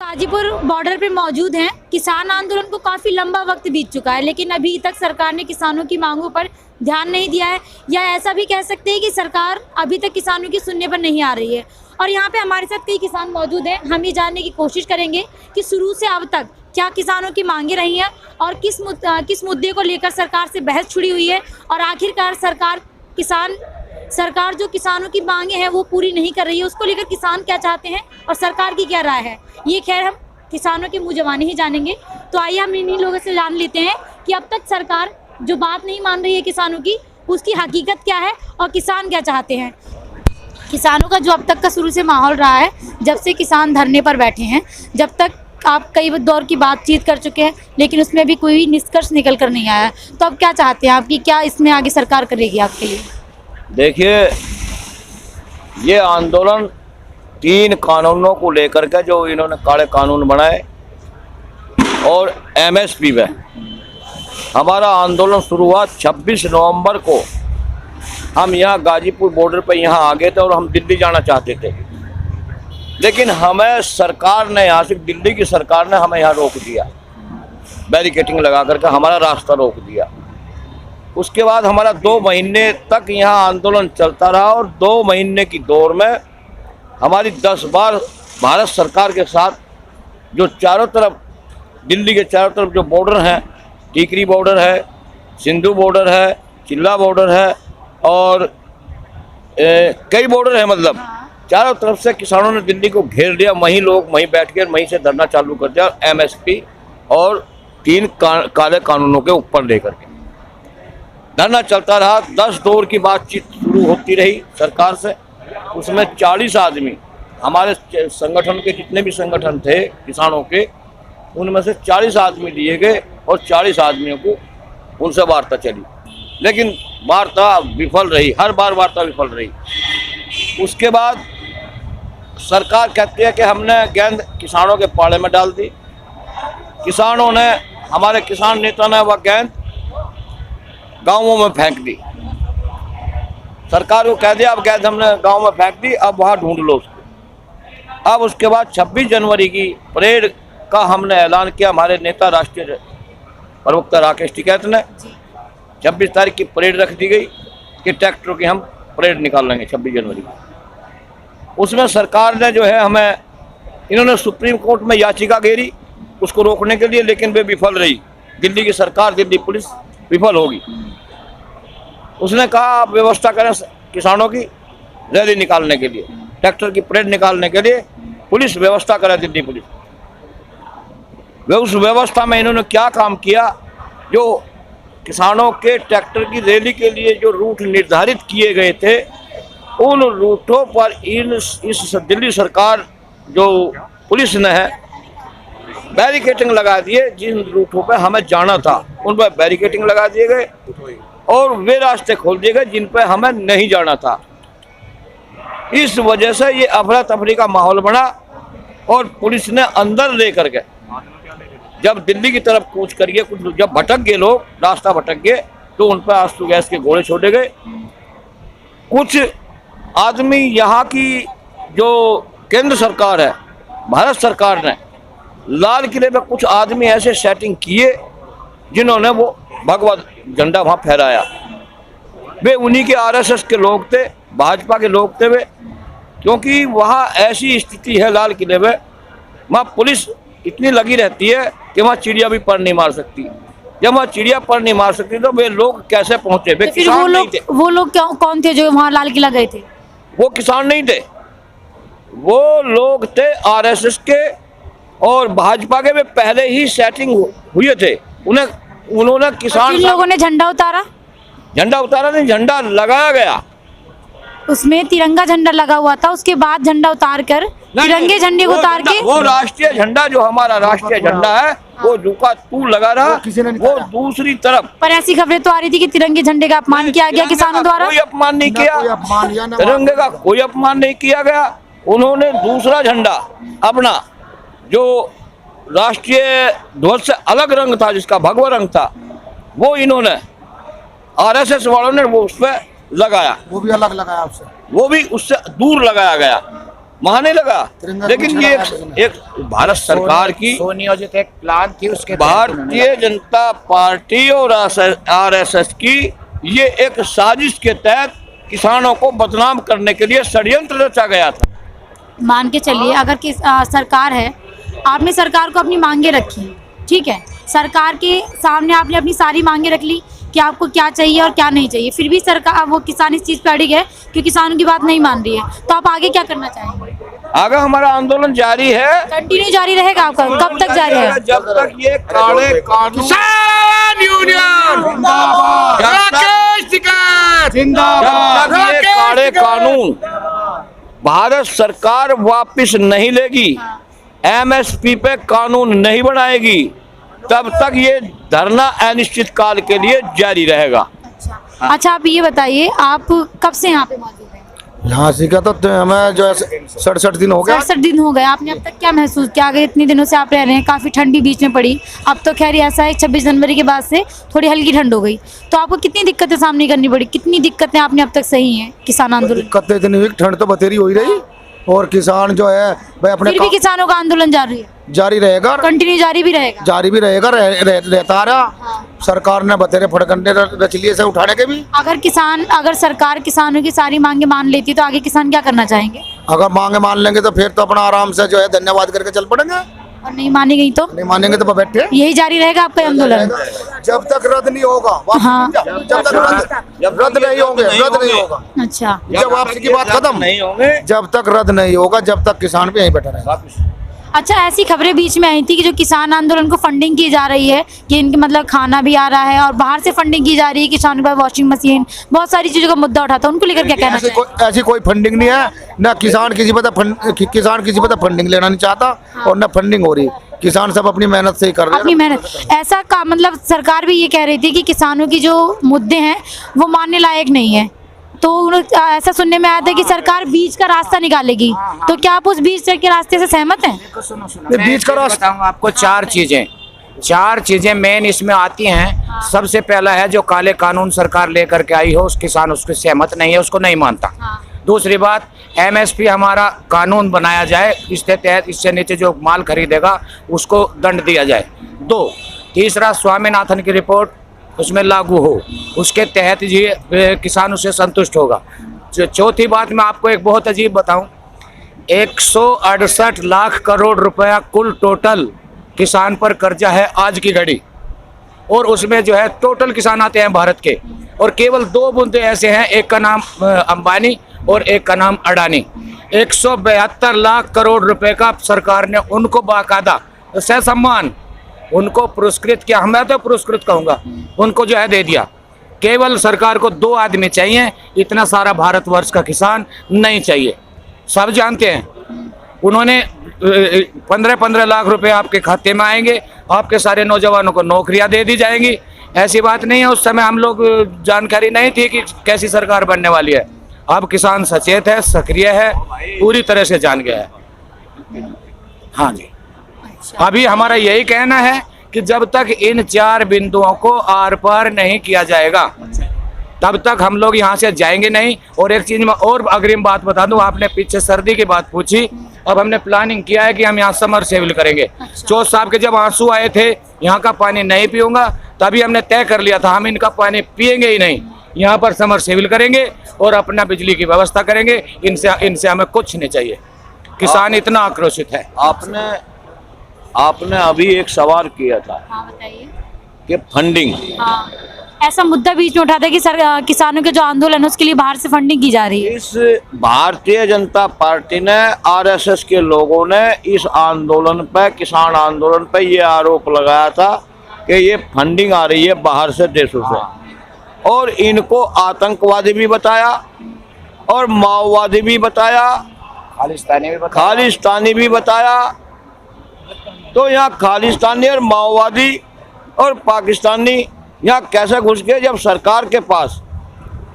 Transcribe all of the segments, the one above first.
Ghazipur border पे मौजूद हैं। किसान आंदोलन को काफ़ी लंबा वक्त बीत चुका है, लेकिन अभी तक सरकार ने किसानों की मांगों पर ध्यान नहीं दिया है, या ऐसा भी कह सकते हैं कि सरकार अभी तक किसानों की सुनने पर नहीं आ रही है। और यहाँ पे हमारे साथ कई किसान मौजूद हैं। हम ये जानने की कोशिश करेंगे कि शुरू से अब तक क्या किसानों की मांगे रही हैं और किस मुद्दे को लेकर सरकार से बहस छिड़ी हुई है, और आखिरकार सरकार जो किसानों की मांगे हैं वो पूरी नहीं कर रही है, उसको लेकर किसान क्या चाहते हैं और सरकार की क्या राय है, ये खैर हम किसानों की मुँह ज़बानी ही जानेंगे। तो आइए हम इन्हीं लोगों से जान लेते हैं कि अब तक सरकार जो बात नहीं मान रही है किसानों की, उसकी हकीकत क्या है और किसान क्या चाहते हैं। किसानों का जो अब तक का शुरू से माहौल रहा है, जब से किसान धरने पर बैठे हैं, जब तक आप कई दौर की बातचीत कर चुके हैं, लेकिन उसमें भी कोई निष्कर्ष निकल कर नहीं आया। तो अब क्या चाहते हैं आपकी, क्या इसमें आगे सरकार करेगी आपके लिए? देखिए, ये आंदोलन 3 कानूनों को लेकर के जो इन्होंने काले कानून बनाए और एमएसपी में हमारा आंदोलन शुरू हुआ 26 नवंबर को। हम यहाँ गाजीपुर बॉर्डर पर यहाँ आ गए थे और हम दिल्ली जाना चाहते थे, लेकिन हमें सरकार ने, यहाँ से दिल्ली की सरकार ने हमें यहाँ रोक दिया, बैरिकेटिंग लगा करके हमारा रास्ता रोक दिया। उसके बाद हमारा 2 महीने तक यहाँ आंदोलन चलता रहा और 2 महीने की दौर में हमारी 10 बार भारत सरकार के साथ जो चारों तरफ, दिल्ली के चारों तरफ जो बॉर्डर हैं, टीकरी बॉर्डर है, सिंधु बॉर्डर है, चिल्ला बॉर्डर है और कई बॉर्डर है, मतलब चारों तरफ से किसानों ने दिल्ली को घेर लिया। वहीं लोग वहीं बैठ के वहीं से धरना चालू कर दिया, एमएसपी और 3 काले कानूनों के ऊपर लेकर के धरना चलता रहा। 10 दौर की बातचीत शुरू होती रही सरकार से। उसमें 40 आदमी, हमारे संगठन के जितने भी संगठन थे किसानों के, उनमें से 40 आदमी लिए गए और 40 आदमियों को उनसे वार्ता चली, लेकिन वार्ता विफल रही, हर बार वार्ता विफल रही। उसके बाद सरकार कहती है कि हमने गेंद किसानों के पाले में डाल दी। किसानों ने, हमारे किसान नेता ने वह गेंद गांवों में फेंक दी। सरकार को कह दिया अब गेंद हमने गांव में फेंक दी, अब वहाँ ढूंढ लो उसको। अब उसके बाद 26 जनवरी की परेड का हमने ऐलान किया। हमारे नेता, राष्ट्रीय प्रवक्ता राकेश टिकैत ने 26 तारीख की परेड रख दी गई कि ट्रैक्टरों की हम परेड निकाल लेंगे 26 जनवरी को। उसमें सरकार ने जो है हमें, इन्होंने सुप्रीम कोर्ट में याचिका घेरी उसको रोकने के लिए, लेकिन वे विफल रही। दिल्ली की सरकार, दिल्ली पुलिस विफल होगी। उसने कहा आप व्यवस्था करें किसानों की रैली निकालने के लिए, ट्रैक्टर की परेड निकालने के लिए पुलिस व्यवस्था करे, दिल्ली पुलिस। वे उस व्यवस्था में इन्होंने क्या काम किया, जो किसानों के ट्रैक्टर की रैली के लिए जो रूट निर्धारित किए गए थे, उन रूटों पर इस दिल्ली सरकार जो पुलिस ने है बैरिकेटिंग लगा दिए। जिन रूटों पे हमें जाना था उन पर बैरिकेटिंग लगा दिए गए और वे रास्ते खोल दिए गए जिन पे हमें नहीं जाना था। इस वजह से ये अफरा तफरी का माहौल बना और पुलिस ने अंदर लेकर के, जब दिल्ली की तरफ कूच करिए, कुछ जब भटक गए लोग, रास्ता भटक गए, तो उन पर आंसू गैस के गोले छोड़े गए। कुछ आदमी, यहाँ की जो केंद्र सरकार है, भारत सरकार ने लाल किले पे कुछ आदमी ऐसे सेटिंग किए जिन्होंने वो भगवा झंडा वहाँ फहराया। वे उन्हीं के आरएसएस के लोग थे, भाजपा के लोग थे वे, क्योंकि वहाँ ऐसी स्थिति है लाल किले में, वहाँ पुलिस इतनी लगी रहती है कि वहाँ चिड़िया भी पर नहीं मार सकती। जब वहाँ चिड़िया पर नहीं मार सकती तो वे लोग कैसे पहुँचे? वे किसान नहीं थे। वो लोग कौन थे जो वहाँ लाल किला गए थे? वो किसान नहीं थे, वो लोग थे आरएसएस के और भाजपा के। वे पहले ही सेटिंग हुए थे। उन्होंने किसान, लोगों ने झंडा उतारा? झंडा उतारा नहीं, झंडा लगाया गया। उसमें तिरंगा झंडा लगा हुआ था, उसके बाद झंडा उतार कर, तिरंगे झंडे को उतार के, वो राष्ट्रीय झंडा जो हमारा राष्ट्रीय झंडा है वो झुका तू लगा रहा, वो दूसरी तरफ। पर ऐसी खबरें तो आ रही थी कि तिरंगे झंडे का अपमान किया गया किसानों द्वारा। कोई अपमान नहीं किया, तिरंगे का कोई अपमान नहीं किया गया। उन्होंने दूसरा झंडा अपना, जो राष्ट्रीय ध्वज से अलग रंग था, जिसका भगवा रंग था, वो इन्होंने, आरएसएस वालों ने वो उस पर लगाया। वो भी अलग लगाया उससे, वो भी उससे दूर लगाया गया। महाने लगा। लेकिन ये एक भारत सरकार की सुनियोजित एक प्लान थी, उसके भारतीय जनता पार्टी और आरएसएस की ये एक साजिश के तहत किसानों को बदनाम करने के लिए षड्यंत्र रचा गया था। मान के चलिए अगर सरकार है, आपने सरकार को अपनी मांगे रखी, ठीक है, सरकार के सामने आपने अपनी सारी मांगे रख ली कि आपको क्या चाहिए और क्या नहीं चाहिए, फिर भी सरकार वो किसान इस चीज़ पर अड़िग है कि किसानों की बात नहीं मान रही है, तो आप आगे क्या करना चाहेंगे? आगे हमारा आंदोलन जारी है, कंटिन्यू जारी रहेगा आपका? कब तक जारी रहेगा? जब तक ये काले कानून किसान यूनियन जब तक ये काले कानून भारत सरकार वापस नहीं लेगी, एमएसपी पे कानून नहीं बनाएगी, तब तक ये धरना अनिश्चित काल के लिए जारी रहेगा। अच्छा आप ये बताइए, आप कब से यहाँ पे मौजूद हैं? यहाँ से का तो हमें जो है 67 दिन हो गया। 67 दिन हो गए। आपने अब तक क्या महसूस किया? अगर इतने दिनों से आप रह रहे हैं, काफ़ी ठंडी बीच में पड़ी, अब तो खैर ऐसा है 26 जनवरी के बाद से थोड़ी हल्की ठंड हो गई, तो आपको कितनी दिक्कतें सामने करनी पड़ी? कितनी दिक्कतें आपने अब तक सही हैं किसान आंदोलन? दिक्कतें इतनी हुई, ठंड तो बतेरी हो ही रही, और किसान जो है भाई अपने फिर भी किसानों का आंदोलन जारी है, जारी रहेगा, कंटिन्यू जारी भी रहेगा? जारी भी रहेगा, रहता रहा। सरकार ने बतेरे फड़कंडे रच लिए से उठाने के भी। अगर सरकार किसानों की सारी मांगे मान लेती तो आगे किसान क्या करना चाहेंगे? अगर मांगे मान लेंगे तो फिर तो अपना आराम से जो है धन्यवाद करके चल पड़ेंगे, और नहीं मानी गई तो नहीं मानेंगे तो बैठे यही जारी रहेगा आपका आंदोलन? जब तक रद्द नहीं होगा। हाँ। जब तक रद्द नहीं होंगे, रद्द नहीं होगा। अच्छा, जब वापसी की बात खत्म नहीं होंगे, जब तक रद्द नहीं होगा, जब तक किसान भी यहीं बैठा रहेगा। अच्छा ऐसी खबरें बीच में आई थी कि जो किसान आंदोलन को फंडिंग की जा रही है, कि इनके मतलब खाना भी आ रहा है और बाहर से फंडिंग की जा रही है, किसानों पर वॉशिंग मशीन, बहुत सारी चीज़ों का मुद्दा उठाता है, उनको लेकर क्या कहना चाहिए? ऐसी कोई फंडिंग नहीं है, ना किसान किसी पर फंडिंग लेना नहीं चाहता, और ना फंडिंग हो रही। किसान सब अपनी मेहनत से ही कर रहे हैं, अपनी मेहनत। ऐसा का मतलब सरकार भी ये कह रही थी कि किसानों की जो मुद्दे हैं वो मानने लायक नहीं है, तो ऐसा सुनने में आया था कि सरकार बीच का रास्ता निकालेगी, तो क्या आप उस बीच के रास्ते से सहमत हैं? बीच का रास्ता बताऊं आपको, चार चीजें मेन इसमें आती हैं। सबसे पहला है जो काले कानून सरकार लेकर के आई हो, उस किसान उसके सहमत नहीं है, उसको नहीं मानता। दूसरी बात, एमएसपी हमारा कानून बनाया जाए, इसके तहत इससे नीचे जो माल खरीदेगा उसको दंड दिया जाए। दो, तीसरा स्वामीनाथन की रिपोर्ट उसमें लागू हो, उसके तहत ये किसान उससे संतुष्ट होगा। चौथी बात मैं आपको एक बहुत अजीब बताऊं, 168 लाख करोड़ रुपया कुल टोटल किसान पर कर्जा है आज की घड़ी, और उसमें जो है टोटल किसान आते हैं भारत के, और केवल 2 बंदे ऐसे हैं, एक का नाम अंबानी और एक का नाम अडानी। 172 लाख करोड़ रुपए का सरकार ने उनको बाकायदा ससम्मान उनको पुरस्कृत किया, मैं तो पुरस्कृत कहूँगा, उनको जो है दे दिया। केवल सरकार को 2 आदमी चाहिए, इतना सारा भारतवर्ष का किसान नहीं चाहिए। सब जानते हैं उन्होंने 15-15 लाख रुपए आपके खाते में आएंगे, आपके सारे नौजवानों को नौकरियां दे दी जाएंगी। ऐसी बात नहीं है, उस समय हम लोग जानकारी नहीं थी कि कैसी सरकार बनने वाली है। अब किसान सचेत है, सक्रिय है, पूरी तरह से जान गया है। हाँ जी, अभी हमारा यही कहना है कि जब तक इन 4 बिंदुओं को आर पार नहीं किया जाएगा, तब तक हम लोग यहाँ से जाएंगे नहीं। और एक चीज में और अग्रिम बात बता दूं, आपने पीछे सर्दी की बात पूछी, अब हमने प्लानिंग किया है कि हम यहाँ समर सेविल करेंगे। चौथ साहब के जब आंसू आए थे, यहाँ का पानी नहीं पीऊंगा, तभी हमने तय कर लिया था हम इनका पानी पिएंगे ही नहीं, यहाँ पर समर सेविल करेंगे और अपना बिजली की व्यवस्था करेंगे। इनसे हमें कुछ नहीं चाहिए। किसान इतना आक्रोशित है। आपने अभी एक सवाल किया था, हाँ बताइए। कि फंडिंग, हाँ, ऐसा मुद्दा बीच में उठा था कि किसानों के जो आंदोलन है उसके लिए बाहर से फंडिंग की जा रही है। इस भारतीय जनता पार्टी ने, आरएसएस के लोगों ने इस आंदोलन पे, किसान आंदोलन पे ये आरोप लगाया था कि ये फंडिंग आ रही है बाहर से, देशों से, और इनको आतंकवादी भी बताया और माओवादी भी बताया, खालिस्तानी भी बताया। तो यहाँ खालिस्तानी और माओवादी और पाकिस्तानी यहाँ कैसे घुस गए, जब सरकार के पास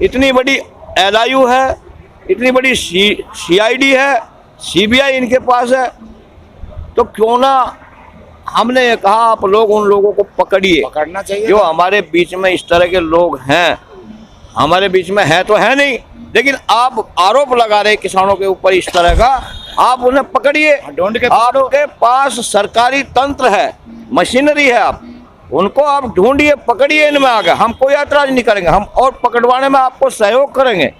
इतनी बड़ी LIU है, इतनी बड़ी CID है, CBI इनके पास है, तो क्यों ना हमने ये कहा आप लोग उन लोगों को पकड़ना चाहिए जो हमारे बीच में इस तरह के लोग हैं। हमारे बीच में है तो है नहीं, लेकिन आप आरोप लगा रहे किसानों के ऊपर इस तरह का, आप उन्हें पकड़िए, ढूंढ के पकड़ो। आपके पास सरकारी तंत्र है, मशीनरी है, आप उनको आप ढूंढिए, पकड़िए, इनमें आगे हम कोई ऐतराज नहीं करेंगे, हम और पकड़वाने में आपको सहयोग करेंगे।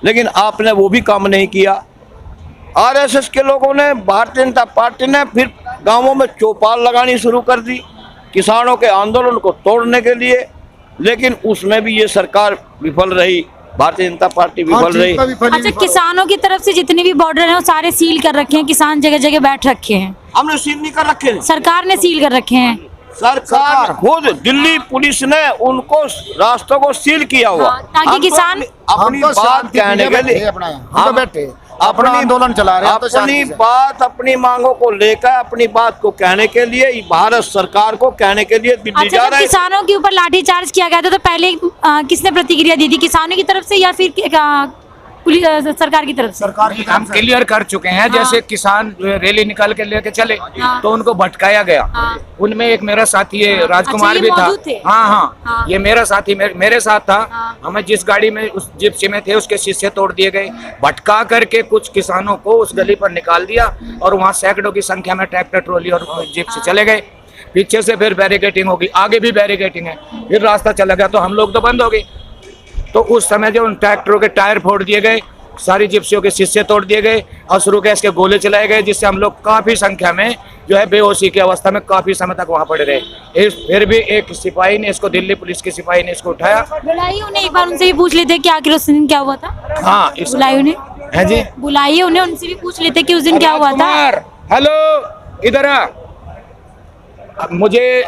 लेकिन आपने वो भी काम नहीं किया। आरएसएस के लोगों ने, भारतीय जनता पार्टी ने फिर गांवों में चौपाल लगानी शुरू कर दी किसानों के आंदोलन को तोड़ने के लिए, लेकिन उसमें भी ये सरकार विफल रही, भारतीय जनता पार्टी विफल रही। अच्छा, किसानों की तरफ से जितने भी बॉर्डर हैं वो सारे सील कर रखे हैं, किसान जगह जगह बैठ रखे हैं, हमने सील नहीं कर रखे, सरकार ने सील कर रखे हैं। सरकार खुद, दिल्ली पुलिस ने उनको रास्तों को सील किया हुआ, हाँ, ताकि हम तो किसान- अपनी बात कहने के लिए हम बैठे अपना आंदोलन चला रहे हैं, हम तो अपनी शांति से। बात, अपनी मांगों को लेकर, अपनी बात को कहने के लिए, भारत सरकार को कहने के लिए दिल्ली अच्छा, जा जब रहे हैं। किसानों के ऊपर लाठीचार्ज किया गया था तो पहले किसने प्रतिक्रिया दी थी, किसानों की तरफ से या फिर पुलिस सरकार की तरफ से? सरकार की हम क्लियर कर चुके हैं। जैसे किसान रैली निकाल के लेके चले हाँ। तो उनको भटकाया गया। हाँ। उनमें एक मेरा साथी है राजकुमार अच्छा, ये भी था। मौजूद थे? हाँ हाँ, हाँ। ये मेरा साथी मेरे साथ था। हाँ। हमें जिस गाड़ी में, उस जिप्सी में थे, उसके शीशे तोड़ दिए गए। भटका करके कुछ किसानों को उस गली पर निकाल दिया और वहाँ सैकड़ों की संख्या में ट्रैक्टर, ट्रॉली और जीप से चले गए। पीछे से फिर बैरिकेटिंग होगी, आगे भी बैरिकेटिंग है, फिर रास्ता चला गया तो हम लोग तो बंद हो गए। तो उस समय जो उन ट्रैक्टरों के टायर फोड़ दिए गए, सारी जिप्सियों के शीशे तोड़ दिए गए, अश्रु गैस के गोले चलाए गए, जिससे हम लोग काफी संख्या में जो है बेहोशी की अवस्था में काफी समय तक वहां पड़े रहे। फिर भी एक सिपाही ने इसको, दिल्ली पुलिस के सिपाही ने इसको उठाया। बुलाइए उन्हें, एक बार उनसे भी पूछ लेते कि आखिर उस दिन क्या हुआ था। हाँ, बुलाइए उन्हें, है जी, बुलाइए उन्हें, उनसे भी पूछ लेते कि उस दिन क्या हुआ था। राजकुमार, हेलो, इधर आ। अब मुझे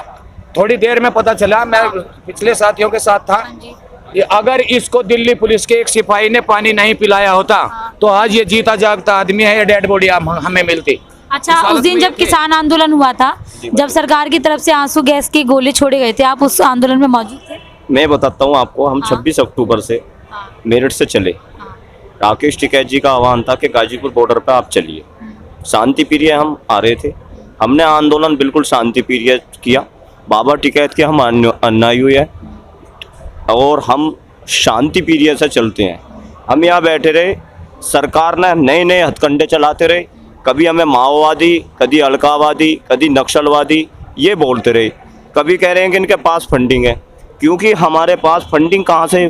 थोड़ी देर में पता चला, मैं पिछले साथियों के साथ था, हाँ जी। कि अगर इसको दिल्ली पुलिस के एक सिपाही ने पानी नहीं पिलाया होता तो आज ये जीता जागता आदमी है, ये डेड बॉडी हमें मिलती। अच्छा, उस दिन जब किसान आंदोलन हुआ था, जब सरकार की तरफ से आंसू गैस के गोले छोड़े गए थे, आप उस आंदोलन में मौजूद थे? मैं बताता हूँ आपको। हम हाँ। 26 अक्टूबर से हाँ, मेरठ से चले। हाँ, राकेश टिकैत जी का आह्वान था कि गाजीपुर बॉर्डर पे आप चलिए। शांति प्रिय हम आ रहे थे, हमने आंदोलन बिल्कुल शांति प्रिय किया। बाबा टिकैत के हम अनुयायी है और हम शांति प्रिय से चलते हैं। हम यहाँ बैठे रहे, सरकार ने नए नए हथकंडे चलाते रहे, कभी हमें माओवादी, कभी अलगाववादी, कभी नक्सलवादी ये बोलते रहे। कभी कह रहे हैं कि इनके पास फंडिंग है, क्योंकि हमारे पास फंडिंग कहाँ से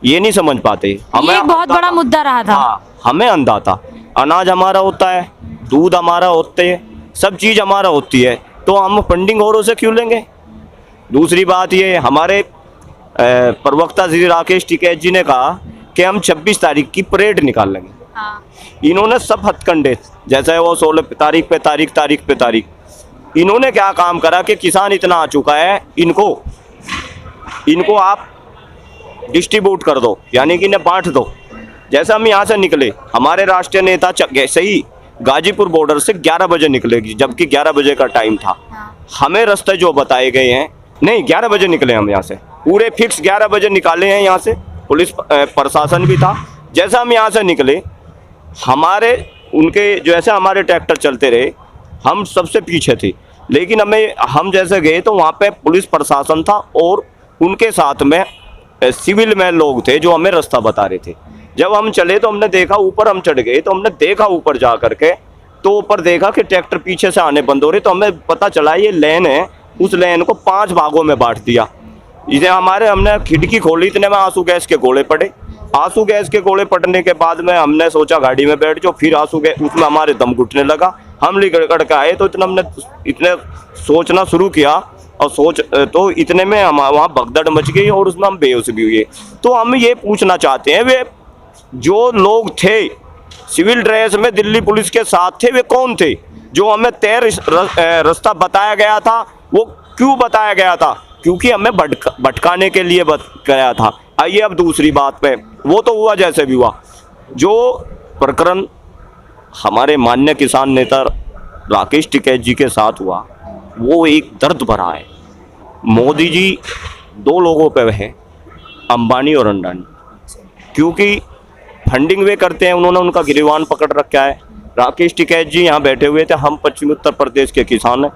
ये नहीं समझ पाते। ये एक बहुत बड़ा मुद्दा रहा था। हाँ, हमें अंधा था। अनाज हमारा होता है, दूध हमारा होते है, सब चीज़ हमारा होती है, तो हम फंडिंग औरों से क्यों लेंगे। दूसरी बात ये, हमारे प्रवक्ता श्री राकेश टिकैत जी ने कहा कि हम 26 तारीख की परेड निकाल लेंगे। हाँ, इन्होंने सब हथकंडे, जैसे वो 16 तारीख पे तारीख, इन्होंने क्या काम करा कि किसान इतना आ चुका है, इनको आप डिस्ट्रीब्यूट कर दो, यानी कि इन्हें बांट दो। जैसे हम यहाँ से निकले, हमारे राष्ट्रीय नेता सही गाजीपुर बॉर्डर से 11 बजे निकलेगी, जबकि 11 बजे का टाइम था। हाँ, हमें रास्ते जो बताए गए हैं, नहीं 11 बजे निकले हम यहाँ से, पूरे फिक्स 11 बजे निकाले हैं यहाँ से। पुलिस प्रशासन भी था। जैसे हम यहाँ से निकले, हमारे उनके जैसे हमारे ट्रैक्टर चलते रहे, हम सबसे पीछे थे, लेकिन हम जैसे गए तो वहाँ पे पुलिस प्रशासन था और उनके साथ में सिविल में लोग थे जो हमें रास्ता बता रहे थे। जब हम चले तो हमने देखा, ऊपर हम चढ़ गए तो हमने देखा ऊपर जा करके, तो ऊपर देखा कि ट्रैक्टर पीछे से आने बंद हो रहे, तो हमें पता चला ये लेन है। उस लेन को 5 भागों में बांट दिया। इसे हमने खिड़की खोली, इतने में आंसू गैस के गोले पड़े। आंसू गैस के गोले पड़ने के बाद में हमने सोचा गाड़ी में बैठ जाओ, फिर आंसू गैस, उसमें हमारे दम घुटने लगा। हम निकल के आए तो इतने सोचना शुरू किया और तो इतने में हम वहाँ भगदड़ मच गई और उसमें हम बेहोश भी हुए। तो हम ये पूछना चाहते हैं, वे जो लोग थे सिविल ड्रेस में दिल्ली पुलिस के साथ थे, वे कौन थे? जो हमें तय रास्ता बताया गया था, वो क्यों बताया गया था? क्योंकि हमें भटकाने के लिए गया था। आइए अब दूसरी बात पे, वो तो हुआ जैसे भी हुआ। जो प्रकरण हमारे माननीय किसान नेता राकेश टिकैत जी के साथ हुआ, वो एक दर्द भरा है। मोदी जी 2 लोगों पे है, अंबानी और अंडानी, क्योंकि फंडिंग वे करते हैं, उन्होंने उनका गिरवान पकड़ रखा है। राकेश टिकैत जी यहाँ बैठे हुए थे, हम पश्चिमी उत्तर प्रदेश के किसान हैं,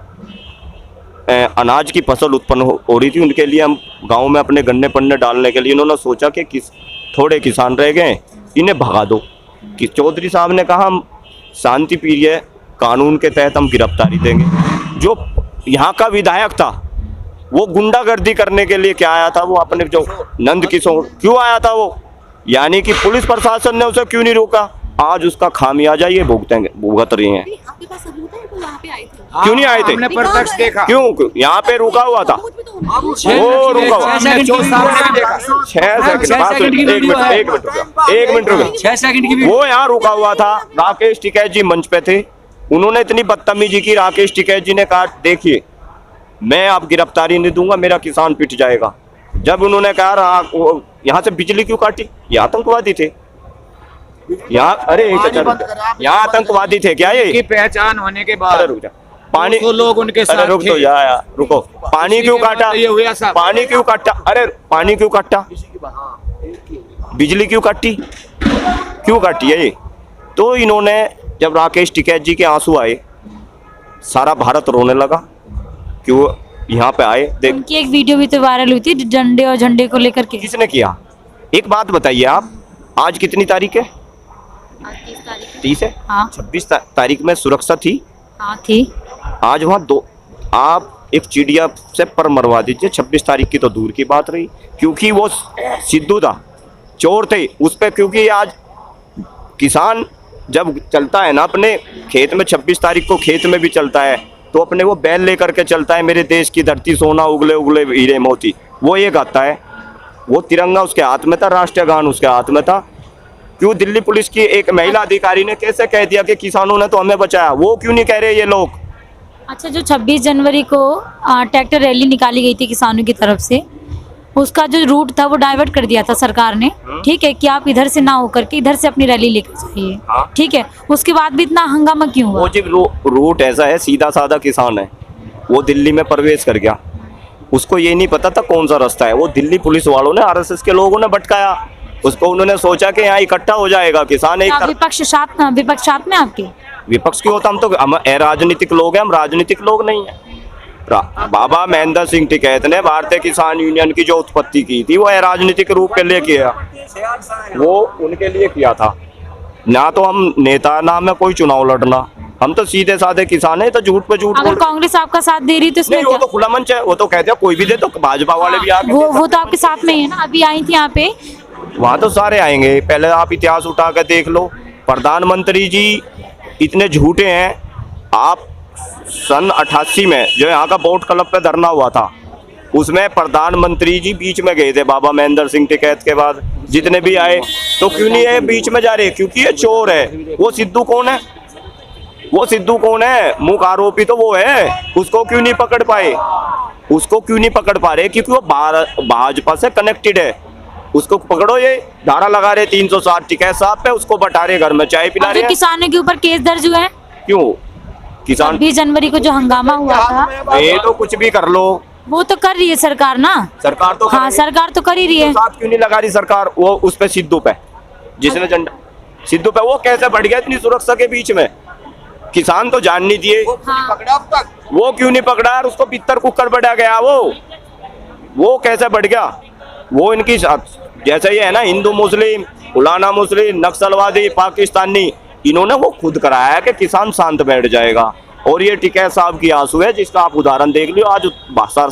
अनाज की फसल उत्पन्न हो रही थी, उनके लिए हम गांव में अपने गन्ने पन्ने डालने के लिए इन्होंने सोचा कि थोड़े किसान रह गए, इन्हें भगा दो। कि चौधरी साहब ने कहा शांति प्रिय कानून के तहत हम गिरफ्तारी देंगे। जो यहाँ का विधायक था वो गुंडागर्दी करने के लिए क्या आया था, वो अपने जो नंद किशोर क्यों आया था वो, यानी कि पुलिस प्रशासन ने उसे क्यों नहीं रोका, आज उसका खामियाजा ये भुगत रही हैं। आपके पास सबूत है, तो वहाँ पे आए थे। क्यों नहीं आए थे? हमने प्रत्यक्ष देखा। क्यों यहाँ पे रुका हुआ था? वो रुका हुआ 6 सेकंड की 1 मिनट रुका। 6 सेकंड की वो यहाँ रुका हुआ था, राकेश टिकैत जी मंच पे थे, उन्होंने इतनी बदतमीजी की, राकेश टिकैत जी ने कहा देखिए मैं आप गिरफ्तारी नहीं दूंगा, मेरा किसान पिट जाएगा। जब उन्होंने कहा यहाँ से बिजली क्यों काटी, ये आतंकवादी थे यहाँ, अरे यहाँ आतंकवादी थे क्या ये? की पहचान होने के बाद रुक जा, पानी तो लोग उनके साथ रुक तो यार रुको, पानी क्यों काटा, ये हुआ साहब। पानी क्यों काटा, अरे पानी क्यों काटा, बिजली क्यों काटी, क्यों काटी है ये? तो इन्होंने जब राकेश टिकैत जी के आंसू आए, सारा भारत रोने लगा, क्यों यहाँ पे आए। देख उनकी एक वीडियो भी तो वायरल हुई थी झंडे और झंडे को लेकर के। किसने किया? एक बात बताइए आप, आज कितनी तारीख है? 30 है। हाँ 26 तारीख में सुरक्षा थी, हाँ थी। आज वहाँ दो, आप एक चिड़िया से पर मरवा दीजिए, 26 तारीख की तो दूर की बात रही, क्योंकि वो सिद्धू था, चोर थे उस पे, क्योंकि आज किसान जब चलता है ना अपने खेत में, 26 तारीख को खेत में भी चलता है तो अपने वो बैल लेकर के चलता है, मेरे देश की धरती सोना उगले उगले हीरे मोती, वो ये गाता है, वो तिरंगा उसके हाथ में था, राष्ट्रीय गान उसके हाथ में था। क्यों दिल्ली पुलिस की एक महिला अधिकारी ने कैसे कह दिया कि किसानों ने तो हमें बचाया, वो क्यों नहीं कह रहे ये लोग? अच्छा, जो 26 जनवरी को ट्रैक्टर रैली निकाली गई थी किसानों की तरफ से, उसका जो रूट था वो डाइवर्ट कर दिया था सरकार ने, ठीक है, कि आप इधर से ना होकर के इधर से अपनी रैली लेकर जाइए, ठीक है। उसके बाद भी इतना हंगामा क्यों हुआ? वो जब रूट ऐसा है, सीधा साधा किसान है, वो दिल्ली में प्रवेश कर गया, उसको ये नहीं पता था कौन सा रास्ता है, वो दिल्ली पुलिस वालों ने, आरएसएस के लोगों ने भटकाया उसको, उन्होंने सोचा कि यहाँ इकट्ठा हो जाएगा किसान। एक विपक्ष साथ में आपके? विपक्ष क्यों होता, हम तो राजनीतिक लोग हैं, हम राजनीतिक लोग नहीं है। बाबा महेंद्र सिंह टिकैत ने भारतीय किसान यूनियन की जो उत्पत्ति की थी वो राजनीतिक रूप के लिए किया, वो उनके लिए किया था ना, तो हम नेता ना में कोई चुनाव लड़ना, हम तो सीधे साधे किसान है, तो झूठ पे झूठ। अगर कांग्रेस आपका साथ दे रही तो इसमें नहीं, वो तो खुला मंच है, वो तो कहते हैं कोई भी दे, तो भाजपा वाले भी आगे, वो तो आपके साथ में ही है ना, अभी आई थी यहाँ पे। वहाँ तो सारे आएंगे, पहले आप इतिहास उठा कर देख लो, प्रधानमंत्री जी इतने झूठे हैं। आप सन 88 में जो यहाँ का बोट क्लब पे धरना हुआ था, उसमें प्रधानमंत्री जी बीच में गए थे, बाबा महेंद्र सिंह टिकैत के बाद जितने भी आए, तो क्यों नहीं है बीच में जा रहे, क्योंकि ये चोर है। वो सिद्धू कौन है, वो सिद्धू कौन है, मुख्य आरोपी तो वो है, उसको क्यों नहीं पकड़ पाए, उसको क्यों नहीं पकड़ पा रहे, क्योंकि वो भाजपा से कनेक्टेड है, उसको पकड़ो। ये धारा लगा रहे 360 टिकैत साहब पे, उसको बटा रहे, घर में चाय पिला रहे। किसानों के ऊपर केस दर्ज हुए हैं, क्यों? किसान 20 जनवरी को जो हंगामा हुआ था, ये तो कुछ भी कर लो, वो तो कर रही है सरकार ना, सरकार तो हाँ सरकार तो कर ही रही है। साथ क्यों नहीं लगा रही सरकार वो उस पे, सिद्धू पे, जिसने झंडा सिद्धू पे, वो कैसे बढ़ गया इतनी सुरक्षा के बीच में, किसान तो जान नहीं दिए, वो क्यों नहीं पकड़ा यार, उसको पित्तर कुकर बढ़ा गया, वो कैसे बढ़ गया, वो इनकी जैसे ये है ना, हिंदू मुस्लिम, फलाना मुस्लिम, नक्सलवादी, पाकिस्तानी, इन्होंने वो खुद कराया कि किसान शांत बैठ जाएगा। और ये टिकैत साहब की आंसू है, जिसका आप उदाहरण देख लियो, आज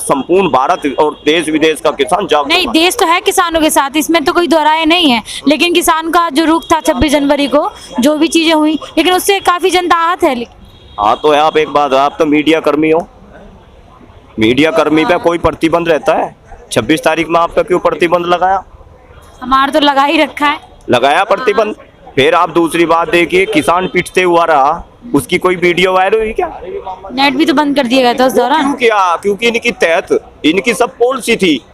संपूर्ण भारत और देश विदेश का किसान जाग नहीं, देश तो है किसानों के साथ, इसमें तो कोई दोहराए नहीं है, लेकिन किसान का जो रुख था 26 जनवरी को, जो भी चीजें हुई, लेकिन उससे काफी जनता आहत है। हाँ तो है, आप एक बात, आप तो मीडिया कर्मी हो, मीडिया कर्मी पे कोई प्रतिबंध रहता है? 26 तारीख में आप पे क्यों प्रतिबंध लगाया? हमारा तो लगा ही रखा है, लगाया प्रतिबंध। फिर आप दूसरी बात देखिए, किसान पिटते हुआ रहा, उसकी कोई वीडियो वायरल हुई क्या? नेट भी तो बंद कर दिया गया था उस दौरान। क्यों किया? क्योंकि इनकी तहत इनकी सब पॉलिसी थी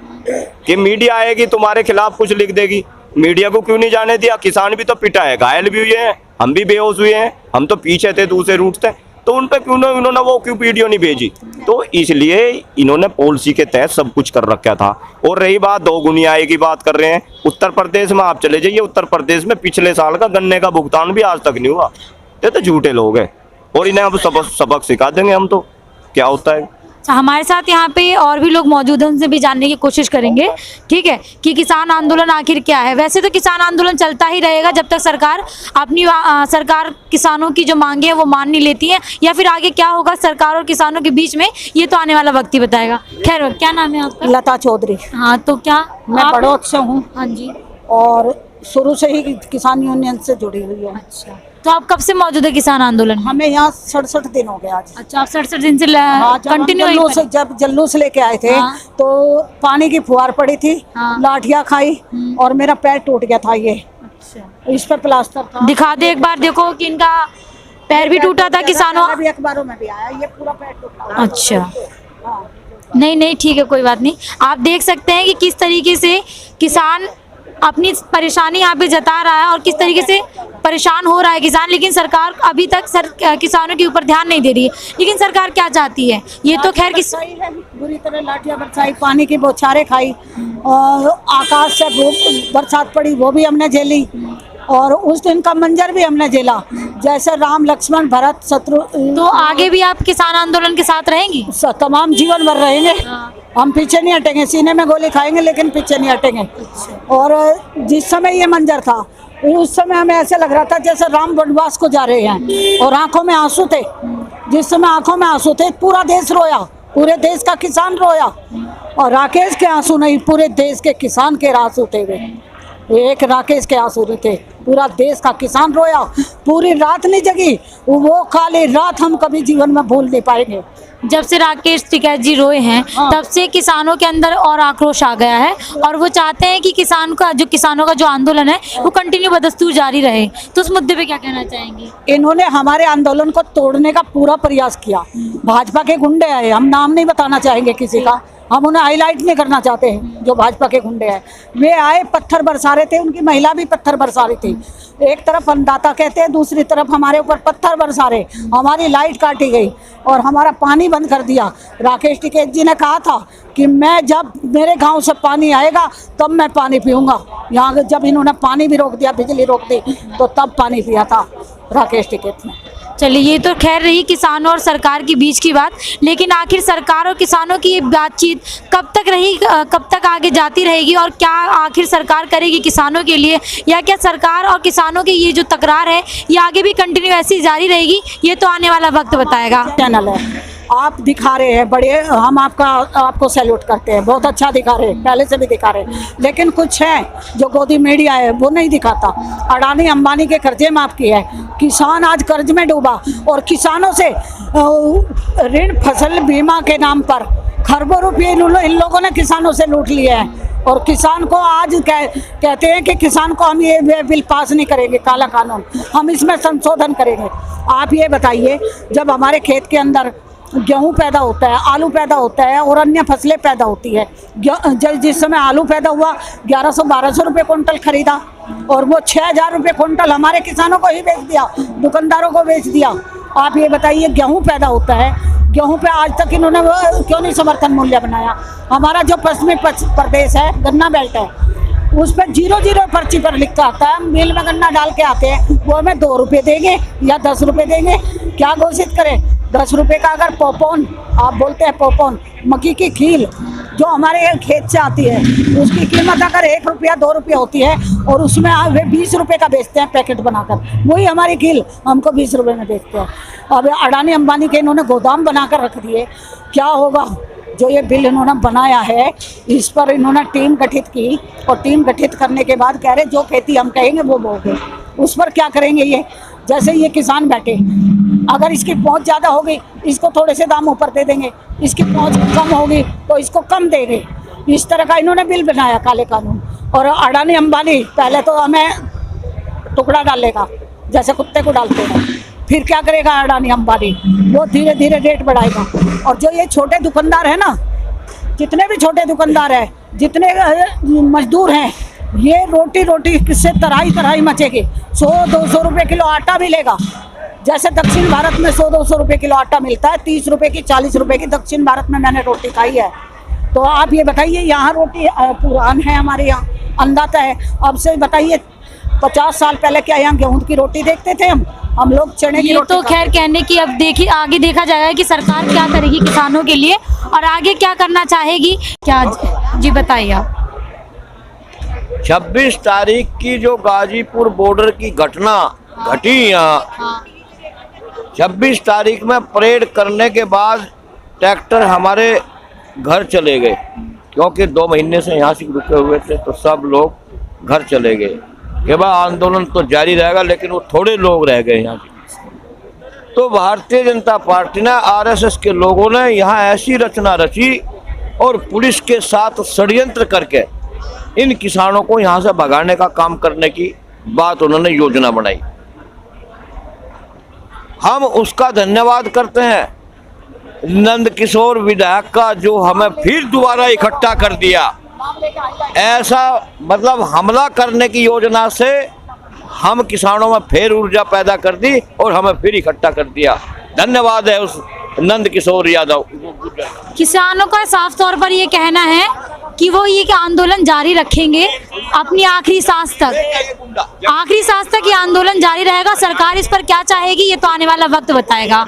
कि मीडिया आएगी तुम्हारे खिलाफ कुछ लिख देगी। मीडिया को क्यों नहीं जाने दिया? किसान भी तो पिटा है, घायल भी हुए हैं, हम भी बेहोश हुए हैं, हम तो पीछे थे, दूसरे रूट थे, तो उन पर क्यों इन्होंने वो क्यों वीडियो नहीं भेजी? तो इसलिए इन्होंने पॉलिसी के तहत सब कुछ कर रखा था। और रही बात दोगुनियाई की बात कर रहे हैं, उत्तर प्रदेश में आप चले जाइए, उत्तर प्रदेश में पिछले साल का गन्ने का भुगतान भी आज तक नहीं हुआ। ये तो झूठे लोग हैं, और इन्हें अब सबक सिखा देंगे हम तो क्या होता है। अच्छा, हमारे साथ यहाँ पे और भी लोग मौजूद हैं, उनसे भी जानने की कोशिश करेंगे, ठीक है, कि किसान आंदोलन आखिर क्या है। वैसे तो किसान आंदोलन चलता ही रहेगा जब तक सरकार अपनी सरकार किसानों की जो मांगे हैं वो मान नहीं लेती है, या फिर आगे क्या होगा सरकार और किसानों के बीच में, ये तो आने वाला वक्त ही बताएगा। खैर, क्या नाम है आपका? लता चौधरी। हाँ, तो क्या मैं आप- बड़ौत से हूँ हाँ जी। और शुरू से ही किसान यूनियन से जुड़ी हुई हूँ। अच्छा, तो आप कब से मौजूद है किसान आंदोलन में? हमें यहाँ 67 दिन हो गए आज। अच्छा, आप 67 दिन से हाँ, कंटिन्यू जब जल्लूस लेके आए थे हाँ। तो पानी की फुहार पड़ी थी, हाँ। लाठियाँ खाई और मेरा पैर टूट गया था। ये अच्छा, इस पर प्लास्टर था। दिखा दे एक बार, देखो कि इनका पैर भी टूटा था किसानों। भी अखबारों में भी आया, ये पूरा पैर टूटा। अच्छा, हाँ। नहीं नहीं, ठीक है, कोई बात नहीं। आप देख सकते हैं कि किस तरीके से किसान अपनी परेशानी यहाँ पे जता रहा है और किस तरीके से परेशान हो रहा है किसान, लेकिन सरकार अभी तक किसानों के ऊपर ध्यान नहीं दे रही है। लेकिन सरकार क्या चाहती है, ये तो खैर बरसाई है, बुरी तरह लाठियाँ बरसाई, पानी की बौछारें खाई और आकाश से बरसात पड़ी, वो भी हमने झेली। और उस दिन का मंजर भी हमने झेला, जैसे राम लक्ष्मण भरत शत्रु। तो आगे भी आप किसान आंदोलन के साथ रहेंगी? तमाम जीवन भर रहेंगे। हम पीछे नहीं हटेंगे, सीने में गोली खाएंगे लेकिन पीछे नहीं हटेंगे। और जिस समय ये मंजर था उस समय हमें ऐसे लग रहा था जैसे राम वनवास को जा रहे हैं, और आंखों में आंसू थे। जिस समय आंखों में आंसू थे, पूरा देश रोया, पूरे देश का किसान रोया। और राकेश के आंसू नहीं, पूरे देश के किसान के आंसू थे। वे एक राकेश के आंसू नहीं थे, पूरा देश का किसान रोया। पूरी रात नहीं जगी, वो काली रात हम कभी जीवन में भूल नहीं पाएंगे। जब से राकेश टिकैत जी रोए हैं तब से किसानों के अंदर और आक्रोश आ गया है, और वो चाहते हैं कि किसानों का जो आंदोलन है वो कंटिन्यू बदस्तूर जारी रहे। तो उस मुद्दे पे क्या कहना चाहेंगी? इन्होंने हमारे आंदोलन को तोड़ने का पूरा प्रयास किया। भाजपा के गुंडे आए, हम नाम नहीं बताना चाहेंगे किसी का, हम उन्हें हाईलाइट नहीं करना चाहते हैं, जो भाजपा के गुंडे हैं। वे आए, पत्थर बरसा रहे थे, उनकी महिला भी पत्थर बरसा रही थी। एक तरफ अन्नदाता कहते हैं, दूसरी तरफ हमारे ऊपर पत्थर बरसा रहे। हमारी लाइट काटी गई और हमारा पानी बंद कर दिया। राकेश टिकैत जी ने कहा था कि मैं जब मेरे गांव से पानी आएगा तब मैं पानी पीऊँगा। यहाँ जब इन्होंने पानी भी रोक दिया, बिजली रोक दी, तो तब पानी पिया था राकेश टिकैत ने। चलिए, ये तो खैर रही किसानों और सरकार के बीच की बात, लेकिन आखिर सरकार और किसानों की ये बातचीत कब तक रही, कब तक आगे जाती रहेगी, और क्या आखिर सरकार करेगी किसानों के लिए, या क्या सरकार और किसानों की ये जो तकरार है ये आगे भी कंटिन्यू ऐसी जारी रहेगी, ये तो आने वाला वक्त बताएगा। चैनल है, आप दिखा रहे हैं बड़े, हम आपको सैल्यूट करते हैं, बहुत अच्छा दिखा रहे हैं, पहले से भी दिखा रहे हैं। लेकिन कुछ है जो गोदी मीडिया है वो नहीं दिखाता। अडानी अंबानी के कर्जे माफ किए हैं, किसान आज कर्ज में डूबा, और किसानों से ऋण फसल बीमा के नाम पर खरबों रुपये इन लोगों ने किसानों से लूट लिए हैं। और किसान को आज कहते हैं कि किसान को हम ये बिल पास नहीं करेंगे, काला कानून, हम इसमें संशोधन करेंगे। आप ये बताइए, जब हमारे खेत के अंदर गेहूं पैदा होता है, आलू पैदा होता है और अन्य फसलें पैदा होती है, जिस समय आलू पैदा हुआ 1100-1200 रुपये कुंटल खरीदा, और वो 6000 रुपये कुंटल हमारे किसानों को ही बेच दिया, दुकानदारों को बेच दिया। आप ये बताइए, गेहूं पैदा होता है, गेहूं पे आज तक इन्होंने क्यों नहीं समर्थन मूल्य बनाया? हमारा जो पश्चिमी प्रदेश है, गन्ना बेल्ट है, उस पर 0-0 पर्ची पर लिखा आता है, मिल में गन्ना डाल के आते हैं, वो हमें 2 रुपये देंगे या 10 रुपये देंगे, क्या घोषित करें? 10 रुपये का अगर पॉपकॉर्न, आप बोलते हैं पॉपकॉर्न, मक्की की खील जो हमारे खेत से आती है, उसकी कीमत अगर 1 रुपया 2 रुपये होती है, और उसमें वे 20 रुपये का बेचते हैं पैकेट बनाकर, वही हमारी खील हमको 20 रुपये में बेचते हैं। अब अडानी अंबानी के इन्होंने गोदाम बनाकर रख दिए। क्या होगा? जो ये बिल इन्होंने बनाया है, इस पर इन्होंने टीम गठित की, और टीम गठित करने के बाद कह रहे जो खेती हम कहेंगे वो बोगे। उस पर क्या करेंगे ये? जैसे ये किसान बैठे, अगर इसकी पहुंच ज़्यादा होगी इसको थोड़े से दाम ऊपर दे देंगे, इसकी पहुंच कम होगी तो इसको कम देंगे। इस तरह का इन्होंने बिल बनाया, काले कानून। और अडानी अंबानी पहले तो हमें टुकड़ा डालेगा जैसे कुत्ते को डालते हैं, फिर क्या करेगा अडानी अंबानी? वो धीरे धीरे रेट बढ़ाएगा। और जो ये छोटे दुकानदार है ना, जितने भी छोटे दुकानदार हैं, जितने मजदूर हैं, ये रोटी किससे तराई मचेगी। 100-200 रुपये किलो आटा मिलेगा। जैसे दक्षिण भारत में 100-200 रुपये किलो आटा मिलता है, 30 रुपये की 40 रुपये की दक्षिण भारत में मैंने रोटी खाई है। तो आप ये बताइए, यहाँ रोटी पुरान है हमारे यहाँ, अन्नदाता है। अब से बताइए 50 साल पहले क्या यहाँ गेहूं की रोटी देखते थे हम लोग चने की ये रोटी तो खैर कहने की, अब देखिए आगे देखा जाएगा कि सरकार क्या करेगी किसानों के लिए, और आगे क्या करना चाहेगी, क्या जी बताइए आप। 26 तारीख की जो गाजीपुर बॉर्डर की घटना घटी यहाँ, 26 तारीख में परेड करने के बाद ट्रैक्टर हमारे घर चले गए, क्योंकि 2 महीने से यहाँ से रुके हुए थे, तो सब लोग घर चले गए। के बाद आंदोलन तो जारी रहेगा, लेकिन वो थोड़े लोग रह गए यहाँ से। तो भारतीय जनता पार्टी ने, आरएसएस के लोगों ने यहाँ ऐसी रचना रची और पुलिस के साथ षड्यंत्र करके इन किसानों को यहाँ से भगाने का काम करने की बात उन्होंने योजना बनाई। हम उसका धन्यवाद करते हैं नंद किशोर विधायक का, जो हमें फिर दोबारा इकट्ठा कर दिया। ऐसा मतलब हमला करने की योजना से हम किसानों में फिर ऊर्जा पैदा कर दी और हमें फिर इकट्ठा कर दिया। धन्यवाद है उस नंद किशोर यादव। किसानों का साफ तौर पर ये कहना है कि वो ये आंदोलन जारी रखेंगे अपनी आखिरी सांस तक। आखिरी सांस तक ये आंदोलन जारी रहेगा। सरकार इस पर क्या चाहेगी ये तो आने वाला वक्त बताएगा।